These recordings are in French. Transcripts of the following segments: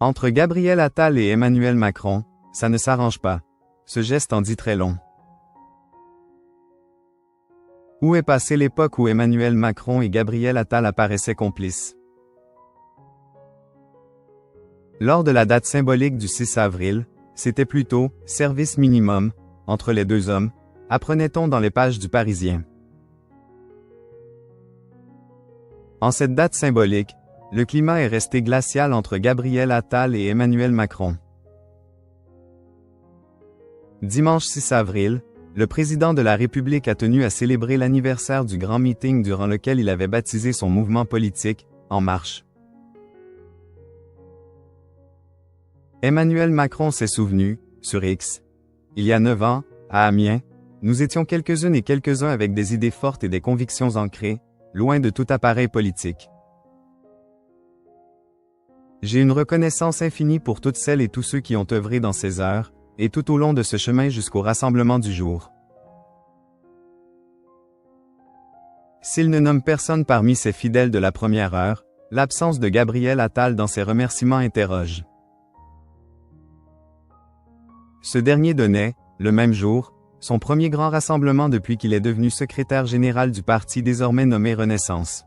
Entre Gabriel Attal et Emmanuel Macron, ça ne s'arrange pas. Ce geste en dit très long. Où est passée l'époque où Emmanuel Macron et Gabriel Attal apparaissaient complices? Lors de la date symbolique du 6 avril, c'était plutôt « service minimum » entre les deux hommes, apprenait-on dans les pages du Parisien. En cette date symbolique, le climat est resté glacial entre Gabriel Attal et Emmanuel Macron. Dimanche 6 avril, le président de la République a tenu à célébrer l'anniversaire du grand meeting durant lequel il avait baptisé son mouvement politique, En Marche. Emmanuel Macron s'est souvenu, sur X. Il y a 9 ans, à Amiens, nous étions quelques-unes et quelques-uns avec des idées fortes et des convictions ancrées, loin de tout appareil politique. J'ai une reconnaissance infinie pour toutes celles et tous ceux qui ont œuvré dans ces heures, et tout au long de ce chemin jusqu'au rassemblement du jour. S'il ne nomme personne parmi ses fidèles de la première heure, l'absence de Gabriel Attal dans ses remerciements interroge. Ce dernier donnait, le même jour, son premier grand rassemblement depuis qu'il est devenu secrétaire général du parti désormais nommé Renaissance.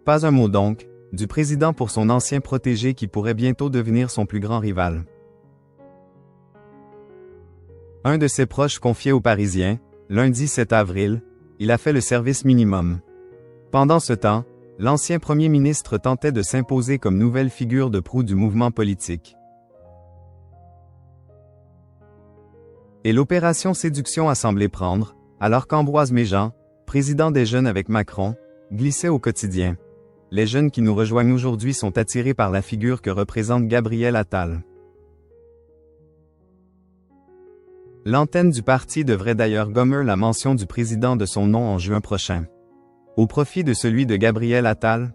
Pas un mot donc, du président pour son ancien protégé qui pourrait bientôt devenir son plus grand rival. Un de ses proches confiait aux Parisiens, lundi 7 avril, il a fait le service minimum. Pendant ce temps, l'ancien premier ministre tentait de s'imposer comme nouvelle figure de proue du mouvement politique. Et l'opération séduction a semblé prendre, alors qu'Ambroise Méjean, président des Jeunes avec Macron, glissait au quotidien. Les jeunes qui nous rejoignent aujourd'hui sont attirés par la figure que représente Gabriel Attal. L'antenne du parti devrait d'ailleurs gommer la mention du président de son nom en juin prochain. Au profit de celui de Gabriel Attal?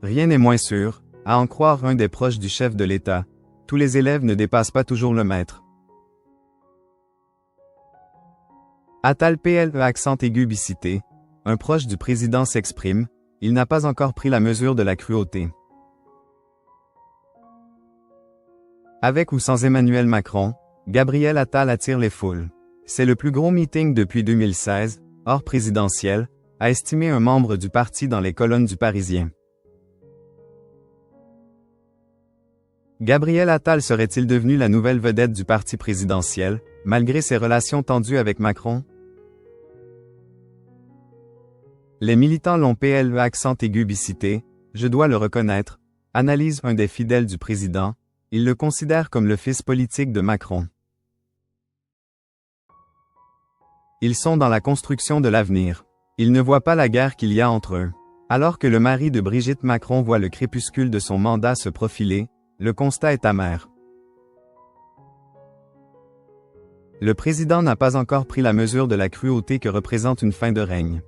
Rien n'est moins sûr, à en croire un des proches du chef de l'État. Tous les élèves ne dépassent pas toujours le maître. Attal PLE accent aigu bicité. Un proche du président s'exprime, il n'a pas encore pris la mesure de la cruauté. Avec ou sans Emmanuel Macron, Gabriel Attal attire les foules. C'est le plus gros meeting depuis 2016, hors présidentiel, a estimé un membre du parti dans les colonnes du Parisien. Gabriel Attal serait-il devenu la nouvelle vedette du parti présidentiel, malgré ses relations tendues avec Macron? Les militants l'ont PLE accent aigu bicité, je dois le reconnaître, analyse un des fidèles du président, il le considère comme le fils politique de Macron. Ils sont dans la construction de l'avenir. Ils ne voient pas la guerre qu'il y a entre eux. Alors que le mari de Brigitte Macron voit le crépuscule de son mandat se profiler, le constat est amer. Le président n'a pas encore pris la mesure de la cruauté que représente une fin de règne.